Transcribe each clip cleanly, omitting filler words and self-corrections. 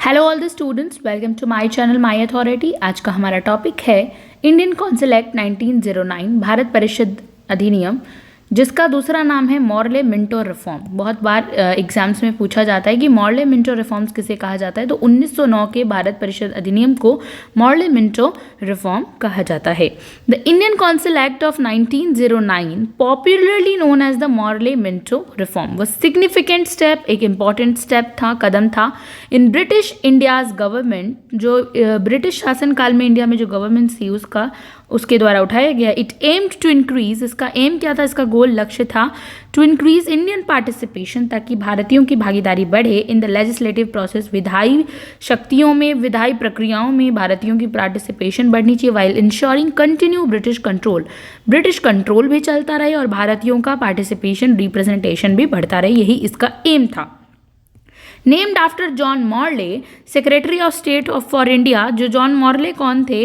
Hello all the students, welcome to my channel my authority. आज का हमारा topic है इंडियन काउंसिल एक्ट 1909, भारत परिषद अधिनियम, जिसका दूसरा नाम है मॉर्ले मिंटो रिफॉर्म। बहुत बार एग्जाम्स में पूछा जाता है कि मॉर्ले मिंटो रिफॉर्म्स किसे कहा जाता है, तो 1909 के भारत परिषद अधिनियम को मॉर्ले मिंटो रिफॉर्म कहा जाता है। The Indian Council Act of 1909, popularly known as the Morley Minto reform, वो सिग्निफिकेंट स्टेप, एक इंपॉर्टेंट स्टेप था, कदम था इन ब्रिटिश इंडियाज गवर्नमेंट, जो ब्रिटिश शासनकाल में इंडिया में जो गवर्नमेंट थी उसके द्वारा उठाया गया। इट एम्ड टू इंक्रीज, इसका एम क्या था, इसका गोल लक्ष्य था टू इंक्रीज इंडियन पार्टिसिपेशन, ताकि भारतीयों की भागीदारी बढ़े इन द लेजिस्लेटिव प्रोसेस, विधायी शक्तियों में, विधायी प्रक्रियाओं में भारतीयों की पार्टिसिपेशन बढ़नी चाहिए, while ensuring continue British control, British control भी चलता रहे और भारतीयों का पार्टिसिपेशन, रिप्रेजेंटेशन भी बढ़ता रहे, यही इसका एम था। Named after John Morley, secretary of state for India, जो जॉन मॉर्ले कौन थे,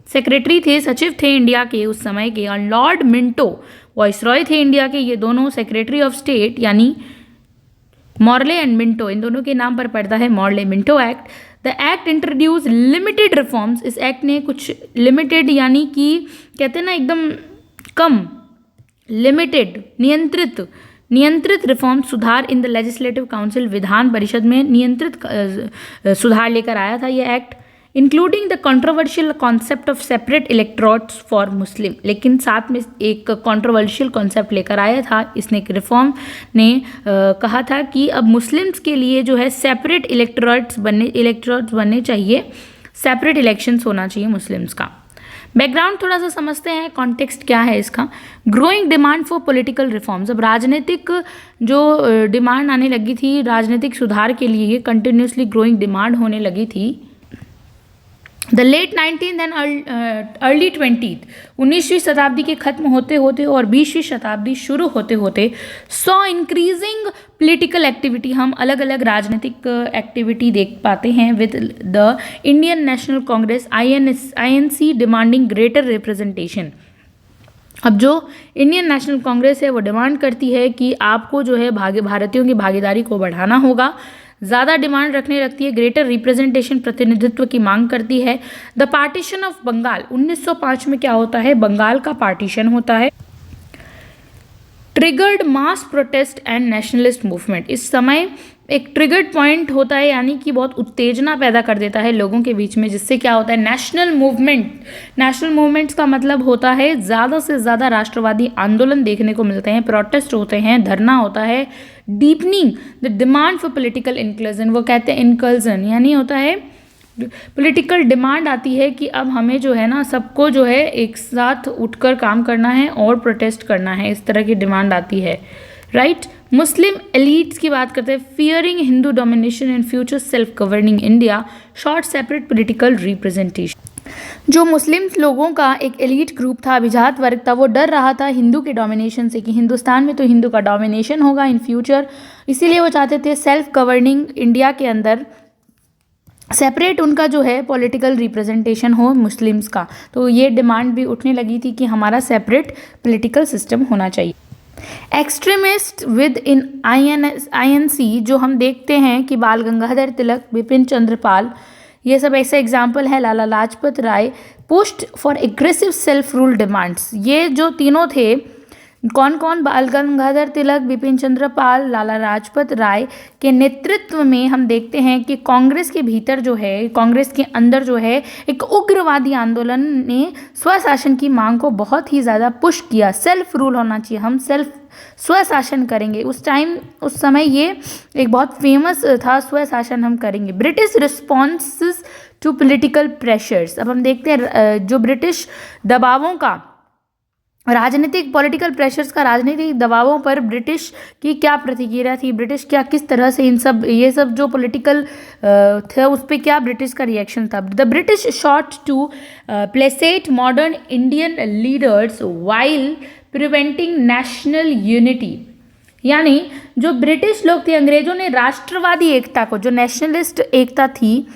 सेक्रेटरी थे, सचिव थे इंडिया के उस समय के, और लॉर्ड मिंटो वाइसरॉय थे इंडिया के। ये दोनों सेक्रेटरी ऑफ स्टेट, यानी मॉर्ले एंड मिंटो, इन दोनों के नाम पर पड़ता है Morley Minto act. The act introduce limited reforms, इस एक्ट ने कुछ लिमिटेड, यानी कि कहते हैं ना एकदम कम, लिमिटेड, नियंत्रित रिफॉर्म, सुधार in the legislative council, Vidhan Parishad में नियंत्रित सुधार लेकर आया था यह act, including the controversial concept of separate electorates for Muslim. लेकिन साथ में एक कंट्रोवर्शियल कॉन्सेप्ट लेकर आया था इसने, एक रिफॉर्म ने कहा था कि अब मुस्लिम्स के लिए जो है सेपरेट इलेक्टोरेट्स बनने चाहिए, सेपरेट इलेक्शंस होना चाहिए मुस्लिम्स का। बैकग्राउंड थोड़ा सा समझते हैं, कॉन्टेक्स्ट क्या है इसका। Growing demand for political reforms, अब राजनीतिक जो डिमांड आने लगी थी, राजनीतिक सुधार के लिए कंटिन्यूसली ग्रोइंग डिमांड होने लगी थी। The late 19th and early 20th, 19वीं शताब्दी के खत्म होते होते और 20वीं शताब्दी शुरू होते होते सॉ इंक्रीजिंग पॉलिटिकल एक्टिविटी, हम अलग अलग राजनीतिक एक्टिविटी देख पाते हैं with the Indian national Congress INC demanding greater representation. अब जो इंडियन नेशनल कांग्रेस है वो डिमांड करती है कि आपको जो है भारतीयों की भागीदारी को बढ़ाना होगा, ज़्यादा डिमांड रखने लगती है, ग्रेटर रिप्रेजेंटेशन, प्रतिनिधित्व की मांग करती है। द पार्टीशन ऑफ बंगाल, 1905 में क्या होता है, बंगाल का पार्टीशन होता है। Triggered mass protest and nationalist movement, इस समय एक ट्रिगर्ड पॉइंट होता है, यानी कि बहुत उत्तेजना पैदा कर देता है लोगों के बीच में, जिससे क्या होता है, नेशनल मूवमेंट्स का मतलब होता है ज़्यादा से ज़्यादा राष्ट्रवादी आंदोलन देखने को मिलते हैं, प्रोटेस्ट होते हैं, धरना होता है। Deepening the demand for political inclusion, वो कहते हैं इंकल्जन, यानी होता है पॉलिटिकल डिमांड आती है कि अब हमें जो है ना सबको जो है एक साथ उठकर काम करना है और प्रोटेस्ट करना है, इस तरह की डिमांड आती है, राइट। मुस्लिम एलिट्स की बात करते हैं, fearing Hindu domination in future self governing India, short separate political representation. जो मुस्लिम लोगों का एक एलीट ग्रुप था, अभिजात वर्ग था, वो डर रहा था हिंदू के डोमिनेशन से कि हिंदुस्तान में तो हिंदू का डोमिनेशन होगा इन फ्यूचर, इसीलिए वो चाहते थे सेल्फ गवर्निंग इंडिया के अंदर सेपरेट उनका जो है पॉलिटिकल रिप्रेजेंटेशन हो मुस्लिम्स का। तो ये डिमांड भी उठने लगी थी कि हमारा सेपरेट पॉलिटिकल सिस्टम होना चाहिए। एक्सट्रीमिस्ट विद इन INC, जो हम देखते हैं कि बाल गंगाधर तिलक, बिपिन चंद्र पाल, ये सब ऐसे एग्जाम्पल है, Lala Lajpat Rai, pushed for aggressive self rule demands. ये जो तीनों थे, कौन कौन, बाल गंगाधर तिलक, बिपिन चंद्र पाल, लाला लाजपत राय के नेतृत्व में हम देखते हैं कि कांग्रेस के भीतर जो है, कांग्रेस के अंदर जो है एक उग्रवादी आंदोलन ने स्वशासन की मांग को बहुत ही ज़्यादा पुश किया। सेल्फ रूल होना चाहिए, हम स्वशासन करेंगे। उस समय ये एक बहुत फेमस था, स्वशासन हम करेंगे। British responses to political pressures, अब हम देखते हैं जो ब्रिटिश दबावों का, राजनीतिक पॉलिटिकल प्रेशर्स का राजनीतिक दबावों पर ब्रिटिश की क्या प्रतिक्रिया थी, ब्रिटिश क्या किस तरह से ये सब जो पॉलिटिकल थे उस पर क्या ब्रिटिश का रिएक्शन था। The British sought to placate modern Indian leaders while preventing national unity, यानी जो ब्रिटिश लोग थे, अंग्रेजों ने राष्ट्रवादी एकता को, जो नेशनलिस्ट एकता थी,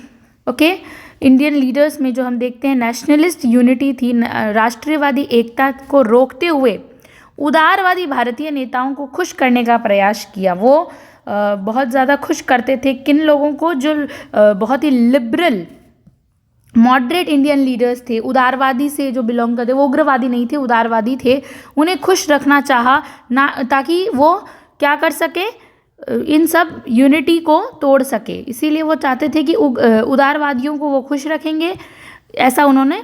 ओके, इंडियन लीडर्स में जो हम देखते हैं नेशनलिस्ट यूनिटी थी, राष्ट्रवादी एकता को रोकते हुए उदारवादी भारतीय नेताओं को खुश करने का प्रयास किया। वो बहुत ज़्यादा खुश करते थे। किन लोगों को? जो बहुत ही लिबरल मॉडरेट इंडियन लीडर्स थे, उदारवादी से जो बिलोंग करते, वो उग्रवादी नहीं थे, उदारवादी थे। उन्हें खुश रखना चाहा ना, ताकि वो क्या कर सके, इन सब यूनिटी को तोड़ सके। इसीलिए वो चाहते थे कि उदारवादियों को वो खुश रखेंगे, ऐसा उन्होंने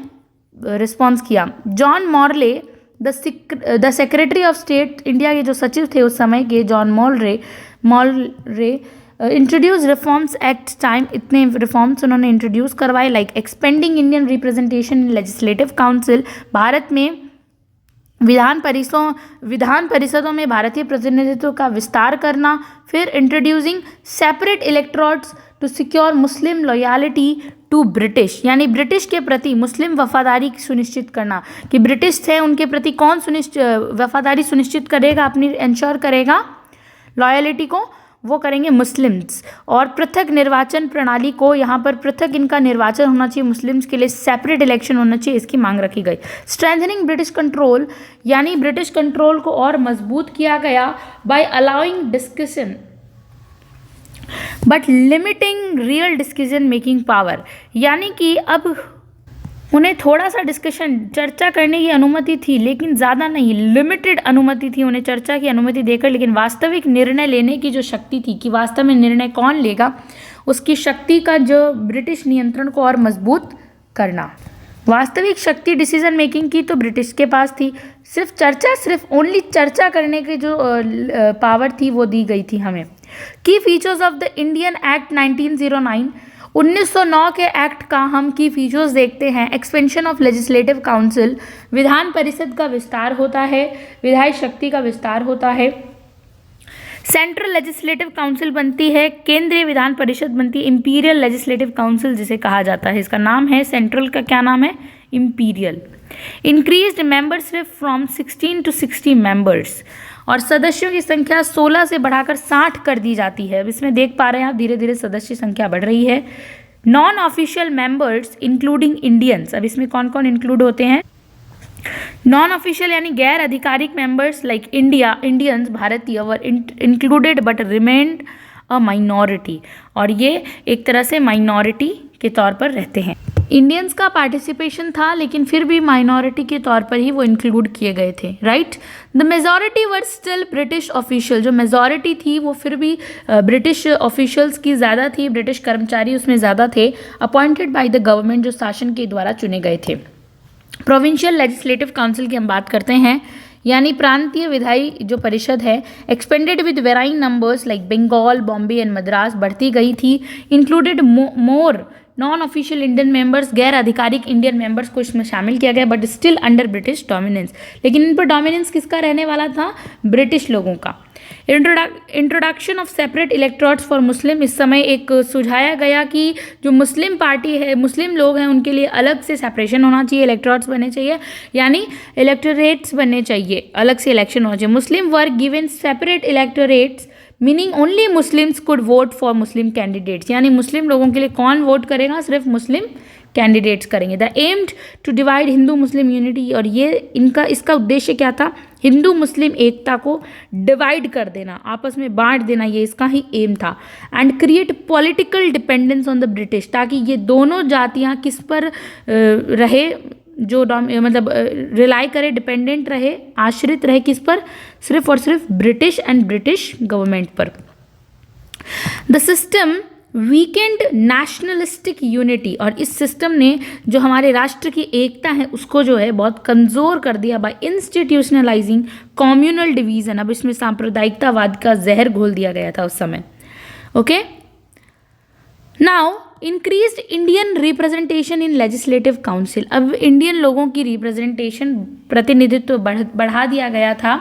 रिस्पॉन्स किया। John Morley the secretary of state, India के जो सचिव थे उस समय के, John Morley introduce reforms at time. इतने रिफॉर्म्स उन्होंने इंट्रोड्यूस करवाए, like expanding Indian representation in legislative council, Bharat में विधान परिषदों में भारतीय प्रतिनिधित्व का विस्तार करना। फिर introducing separate electorates to secure Muslim loyalty to British, यानी ब्रिटिश के प्रति मुस्लिम वफादारी सुनिश्चित करना, कि ब्रिटिश थे उनके प्रति कौन वफादारी सुनिश्चित करेगा, अपनी इंश्योर करेगा लॉयल्टी को, वो करेंगे मुस्लिम्स। और पृथक निर्वाचन प्रणाली को, यहाँ पर पृथक इनका निर्वाचन होना चाहिए, मुस्लिम्स के लिए सेपरेट इलेक्शन होना चाहिए, इसकी मांग रखी गई। स्ट्रेंथनिंग ब्रिटिश कंट्रोल, यानी ब्रिटिश कंट्रोल को और मजबूत किया गया by allowing discussion but limiting real decision making power, यानी कि अब उन्हें थोड़ा सा डिस्कशन, चर्चा करने की अनुमति थी, लेकिन ज़्यादा नहीं, लिमिटेड अनुमति थी उन्हें चर्चा की अनुमति देकर, लेकिन वास्तविक निर्णय लेने की जो शक्ति थी, कि वास्तव में निर्णय कौन लेगा, उसकी शक्ति का जो ब्रिटिश नियंत्रण को और मजबूत करना। वास्तविक शक्ति डिसीजन मेकिंग की तो ब्रिटिश के पास थी, सिर्फ ओनली चर्चा करने की जो पावर थी वो दी गई थी हमें। की features of the Indian act 1909, 1909 के एक्ट का हम की फीचर्स देखते हैं। Expansion of legislative council, Vidhan Parishad का विस्तार होता है, विधायी शक्ति का विस्तार होता है। सेंट्रल लेजिस्लेटिव काउंसिल बनती है, केंद्रीय विधान परिषद बनती है, इंपीरियल लेजिस्लेटिव काउंसिल जिसे कहा जाता है, इसका नाम है, सेंट्रल का क्या नाम है, imperial. Increased membership from 16 to 60 members, और सदस्यों की संख्या 16 से बढ़ाकर 60 कर दी जाती है। अब इसमें देख पा रहे हैं आप, धीरे धीरे सदस्य संख्या बढ़ रही है। Non official members including Indians, अब इसमें कौन कौन इंक्लूड होते हैं? नॉन ऑफिशियल यानी गैर आधिकारिक मेंबर्स लाइक इंडियंस, भारतीय, were included but remained a minority, और ये एक तरह से माइनॉरिटी के तौर पर रहते हैं। इंडियंस का पार्टिसिपेशन था, लेकिन फिर भी माइनॉरिटी के तौर पर ही वो इंक्लूड किए गए थे, right. The majority were still British official, जो मेजॉरिटी थी वो फिर भी ब्रिटिश ऑफिशियल्स की ज़्यादा थी, ब्रिटिश कर्मचारी उसमें ज़्यादा थे, अपॉइंटेड बाय द गवर्नमेंट, जो शासन के द्वारा चुने गए थे। प्रोविंशियल लेजिस्लेटिव काउंसिल की हम बात करते हैं, यानी प्रांतीय विधायी जो परिषद है, expanded with varying numbers like Bengal, Bombay and Madras, बढ़ती गई थी। Included more non official Indian members, गैर आधिकारिक इंडियन मेंबर्स को इसमें शामिल किया गया, but still under British dominance, लेकिन इन पर डोमिनेंस किसका रहने वाला था? ब्रिटिश लोगों का। Introduction of separate electorates for Muslim, इस समय एक सुझाया गया कि जो मुस्लिम पार्टी है, मुस्लिम लोग हैं, उनके लिए अलग से सेपरेशन होना चाहिए, इलेक्टोरेट्स बनने चाहिए, यानी इलेक्टोरेट्स बनने चाहिए, अलग से इलेक्शन होना चाहिए। Muslim were given separate electorates, meaning only Muslims could vote for Muslim candidates, यानी मुस्लिम लोगों के लिए कौन वोट करेगा? सिर्फ मुस्लिम कैंडिडेट्स करेंगे। The aimed to divide Hindu Muslim unity, और ये इसका उद्देश्य क्या था? हिंदू मुस्लिम एकता को डिवाइड कर देना, आपस में बांट देना, ये इसका ही एम था। And create political dependence on the British, ताकि ये दोनों जातियाँ किस पर रहे, जो मतलब रिलाई करे, डिपेंडेंट रहे, आश्रित रहे, किस पर? सिर्फ और सिर्फ ब्रिटिश एंड ब्रिटिश गवर्नमेंट पर। The system weekend nationalistic unity, और इस सिस्टम ने जो हमारे राष्ट्र की एकता है उसको जो है बहुत कमज़ोर कर दिया बाय इंस्टीट्यूशनलाइजिंग कम्युनल डिवीज़न। अब इसमें सांप्रदायिकतावाद का जहर घोल दिया गया था उस समय। Okay, now increased Indian representation in legislative council, अब इंडियन लोगों की रिप्रेजेंटेशन, प्रतिनिधित्व बढ़ा दिया गया था।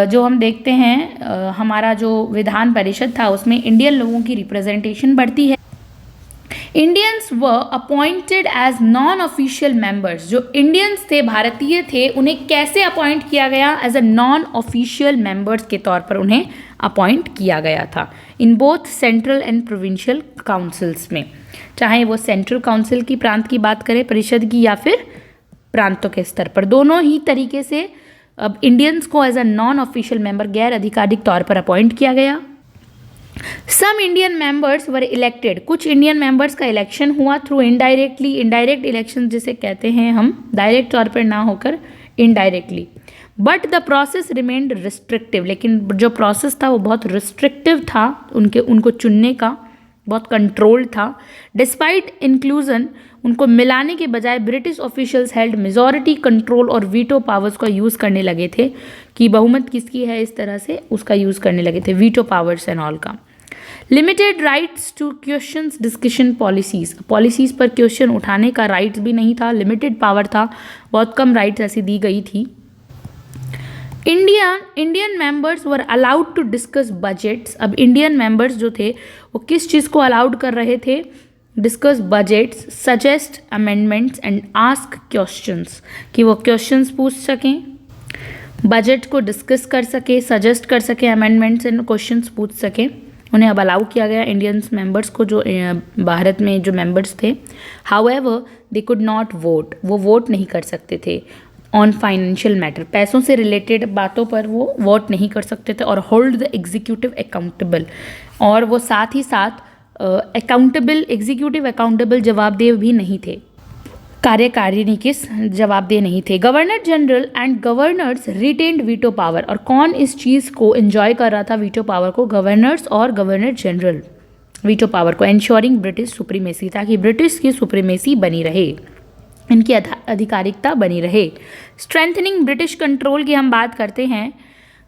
जो हम देखते हैं हमारा जो विधान परिषद था उसमें इंडियन लोगों की रिप्रेजेंटेशन बढ़ती है। Indians were appointed as non official members, जो इंडियंस थे, भारतीय थे, उन्हें कैसे अपॉइंट किया गया? As a non official members के तौर पर उन्हें अपॉइंट किया गया था in both central and provincial councils में, चाहे वो सेंट्रल काउंसिल की प्रांत की बात करें, परिषद की, या फिर प्रांतों के स्तर पर, दोनों ही तरीके से अब इंडियंस को as a non official member, गैर आधिकारिक तौर पर अपॉइंट किया गया। Some Indian members were elected, कुछ इंडियन मेंबर्स का इलेक्शन हुआ थ्रू इनडायरेक्टली, इनडायरेक्ट इलेक्शन जिसे कहते हैं हम, डायरेक्ट तौर पर ना होकर indirectly. But the process remained restrictive, लेकिन जो प्रोसेस था वो बहुत रिस्ट्रिक्टिव था, उनको चुनने का बहुत कंट्रोल्ड था। डिस्पाइट इंक्लूजन, उनको मिलाने के बजाय British officials held majority control और वीटो पावर्स का यूज़ करने लगे थे कि बहुमत किसकी है, इस तरह से उसका यूज़ करने लगे थे, वीटो पावर्स एंड ऑल का। Limited rights two questions discussion policies पर क्वेश्चन उठाने का राइट्स भी नहीं था, लिमिटेड पावर था, बहुत कम राइट्स ऐसी दी गई थी। Indian members were allowed to discuss budgets, अब इंडियन मेंबर्स जो थे वो किस चीज़ को अलाउड कर रहे थे, discuss budgets, suggest amendments and ask questions, कि वो क्वेश्चंस पूछ सकें, बजट को डिस्कस कर सके, सजेस्ट कर सके, अमेंडमेंट्स एंड क्वेश्चंस पूछ सके, उन्हें अब अलाउ किया गया इंडियंस मेंबर्स को, जो भारत में जो मेंबर्स थे। However they could not vote, वो वोट नहीं कर सकते थे ऑन फाइनेंशियल मैटर, पैसों से रिलेटेड बातों पर वो वोट नहीं कर सकते थे, और होल्ड द एग्जीक्यूटिव अकाउंटेबल, और वो साथ ही साथ एग्जीक्यूटिव अकाउंटेबल जवाबदेह भी नहीं थे, कार्यकारिणी के जवाबदेह नहीं थे। Governor general and governors retained veto power, और कौन इस चीज़ को एंजॉय कर रहा था वीटो पावर को, गवर्नर्स और गवर्नर जनरल वीटो पावर को, एंश्योरिंग ब्रिटिश सुप्रीमेसी, ताकि ब्रिटिश की सुप्रीमेसी बनी रहे, इनकी आधिकारिकता बनी रहे। स्ट्रेंथनिंग ब्रिटिश कंट्रोल की हम बात करते हैं।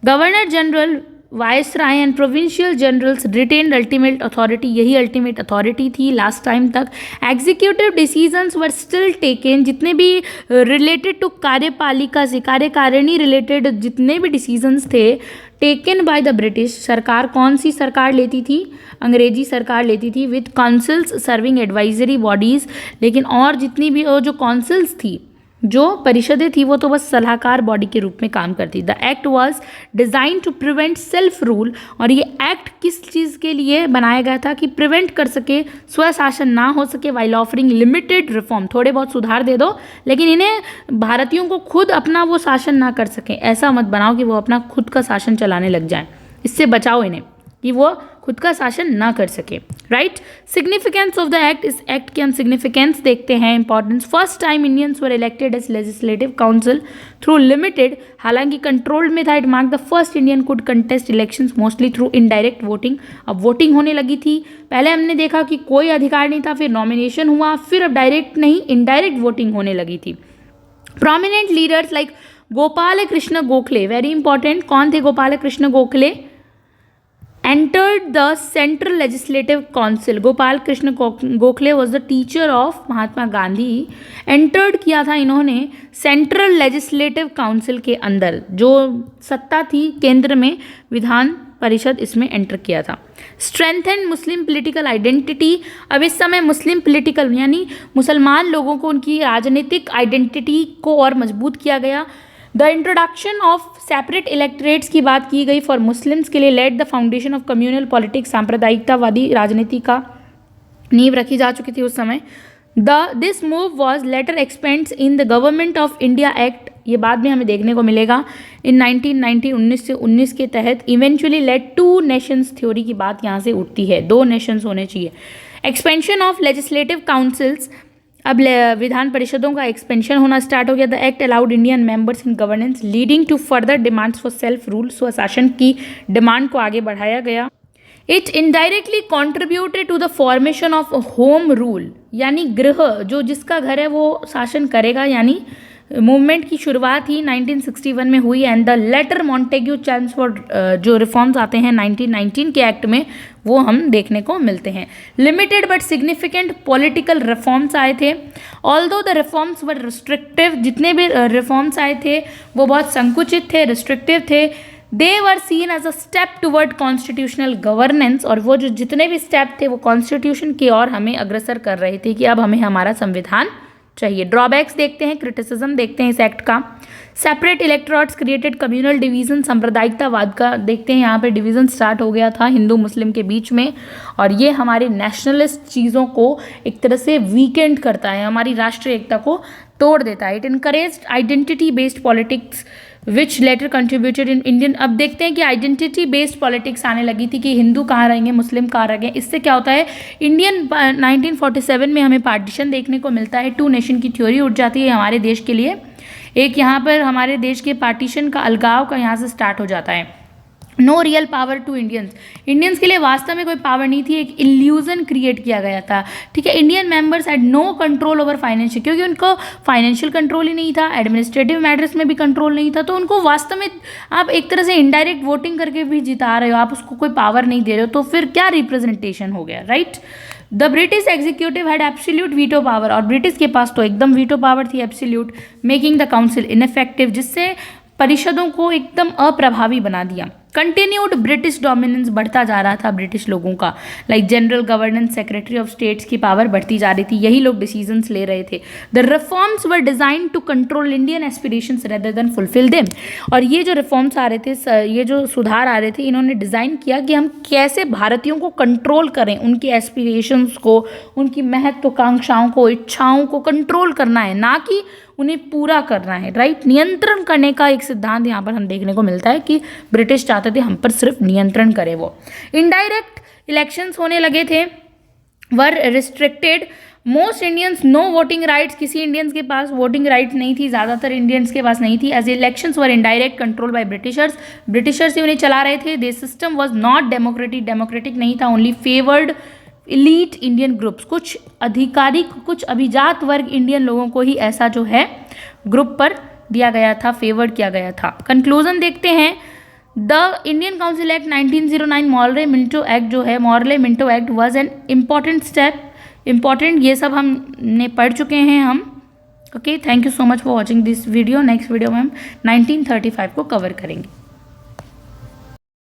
Governor general, viceroy and provincial generals retained ultimate authority, यही अल्टीमेट अथॉरिटी थी लास्ट टाइम तक। Executive decisions were still taken, जितने भी रिलेटेड टू कार्यपालिका से, कार्यकारिणी रिलेटेड जितने भी डिसीजंस थे, टेकन बाय द ब्रिटिश, सरकार कौन सी सरकार लेती थी, अंग्रेजी सरकार लेती थी, with councils serving advisory bodies, लेकिन और जितनी भी जो काउंसिल्स थी, जो परिषदें थी, वो तो बस सलाहकार बॉडी के रूप में काम करती। The act was design to prevent self rule, और ये एक्ट किस चीज़ के लिए बनाया गया था, कि प्रिवेंट कर सके, स्वशासन ना हो सके, वाइल ऑफरिंग लिमिटेड रिफॉर्म, थोड़े बहुत सुधार दे दो, लेकिन इन्हें भारतीयों को खुद अपना वो शासन ना कर सकें, ऐसा मत बनाओ कि वो अपना खुद का शासन चलाने लग जाएं, इससे बचाओ इन्हें कि वो खुद का शासन ना कर सके। Right, significance of the act, इस एक्ट की हम सिग्निफिकेंस देखते हैं, importance. First time Indians were elected as legislative council through limited, हालांकि कंट्रोल्ड में था, it mark the first Indian could contest elections mostly through indirect voting. अब voting होने लगी थी, पहले हमने देखा कि कोई अधिकार नहीं था, फिर नॉमिनेशन हुआ, फिर अब डायरेक्ट नहीं इनडायरेक्ट वोटिंग होने लगी थी। Prominent leaders like Gopal Krishna Gokhale, very important, कौन थे Gopal Krishna Gokhale, entered the central legislative council, Gopal Krishna Gokhale was the teacher of Mahatma Gandhi, entered किया था इन्होंने सेंट्रल लेजिस्लेटिव काउंसिल के अंदर, जो सत्ता थी केंद्र में, विधान परिषद, इसमें एंटर किया था। स्ट्रेंथन मुस्लिम पॉलिटिकल आइडेंटिटी, अब इस समय मुस्लिम पॉलिटिकल यानी मुसलमान लोगों को उनकी राजनीतिक आइडेंटिटी को और मजबूत किया गया। The introduction of separate electorates की बात की गई फॉर मुस्लिम्स के लिए, let the foundation of communal politics, सांप्रदायिकतावादी राजनीति का नींव रखी जा चुकी थी उस समय। This move was later expands in the government of India act, ये बाद में हमें देखने को मिलेगा, इन 1919 के तहत। Eventually led two nations theory की बात यहाँ से उठती है, 2 नेशंस होने चाहिए। एक्सपेंशन ऑफ लेजिस्लेटिव काउंसिल्स, अब विधान परिषदों का एक्सपेंशन होना स्टार्ट हो गया। The act allowed Indian members in governance leading to further demands for self rule, स्वशासन की डिमांड को आगे बढ़ाया गया। It indirectly contributed to the formation of home rule, यानी गृह, जो जिसका घर है वो शासन करेगा, यानी मूवमेंट की शुरुआत ही 1961 में हुई। And the later Montagu Chelmsford, जो रिफॉर्म्स आते हैं 1919 के एक्ट में, वो हम देखने को मिलते हैं। Limited but significant political reforms आए थे, although the reforms were restrictive, जितने भी रिफॉर्म्स आए थे वो बहुत संकुचित थे, रिस्ट्रिक्टिव थे। They were seen as a step toward constitutional governance, और वो जो जितने भी स्टेप थे वो कॉन्स्टिट्यूशन की ओर हमें अग्रसर कर रहे थे कि अब हमें हमारा संविधान चाहिए। ड्रॉबैक्स देखते हैं, क्रिटिसिज्म देखते हैं इस एक्ट का। Separate electorates created communal division, सांप्रदायिकतावाद का देखते हैं, यहाँ पे डिवीजन स्टार्ट हो गया था हिंदू मुस्लिम के बीच में, और ये हमारे नेशनलिस्ट चीज़ों को एक तरह से वीकेंड करता है, हमारी राष्ट्रीय एकता को तोड़ देता है। It encouraged identity based politics which later contributed in Indian. अब देखते हैं कि आइडेंटिटी बेस्ड पॉलिटिक्स आने लगी थी कि हिंदू कहाँ रहेंगे, मुस्लिम कहाँ रहेंगे। इससे क्या होता है, इंडियन 1947 में हमें पार्टीशन देखने को मिलता है, 2 नेशन की थ्योरी उठ जाती है हमारे देश के लिए। एक यहाँ पर हमारे देश के पार्टीशन का, अलगाव का यहाँ से स्टार्ट हो जाता है। No real power to Indians, Indians के लिए वास्तव में कोई पावर नहीं थी, एक इल्यूजन क्रिएट किया गया था, ठीक है। Indian members had no control over financial, क्योंकि उनको फाइनेंशियल कंट्रोल ही नहीं था, एडमिनिस्ट्रेटिव मैटर्स में भी कंट्रोल नहीं था, तो उनको वास्तव में आप एक तरह से इनडायरेक्ट वोटिंग करके भी जिता रहे हो, आप उसको कोई पावर नहीं दे रहे हो, तो फिर क्या रिप्रेजेंटेशन हो गया, right. The British executive had absolute veto power, और ब्रिटिश के पास तो एकदम वीटो पावर थी absolute, making the council ineffective, जिससे परिषदों को एकदम अप्रभावी बना दिया। कंटिन्यूड ब्रिटिश डोमिनेंस, बढ़ता जा रहा था ब्रिटिश लोगों का, like general governance, secretary of states की पावर बढ़ती जा रही थी, यही लोग डिसीजंस ले रहे थे। The reforms were design to control Indian aspirations rather than fulfil them, और ये जो रिफॉर्म्स आ रहे थे, ये जो सुधार आ रहे थे, इन्होंने डिज़ाइन किया कि हम कैसे भारतीयों को कंट्रोल करें, उनकी एस्पिरेशंस को, उनकी महत्वाकांक्षाओं को, इच्छाओं को कंट्रोल करना है, ना कि उन्हें पूरा करना है, राइट। नियंत्रण करने का एक सिद्धांत यहाँ पर हम देखने को मिलता है कि ब्रिटिश चाहते थे हम पर सिर्फ नियंत्रण करे वो। इनडायरेक्ट इलेक्शंस होने लगे थे, were restricted, most Indians no voting rights, किसी इंडियंस के पास वोटिंग राइट्स नहीं थी, ज़्यादातर इंडियंस के पास नहीं थी। As elections were indirect control by Britishers, Britishers ही उन्हें चला रहे थे। This system was not democratic, democratic नहीं था, only favoured elite Indian groups, कुछ अधिकारिक, कुछ अभिजात वर्ग इंडियन लोगों को ही ऐसा जो है ग्रुप पर दिया गया था, फेवर्ड किया गया था। कंक्लूजन देखते हैं। The Indian Council act 1909 Morley Minto act जो है, Morley Minto act was an important step, important, ये सब हमने पढ़ चुके हैं हम। Okay, thank you so much for watching this video. Next video में हम 1935 को कवर करेंगे।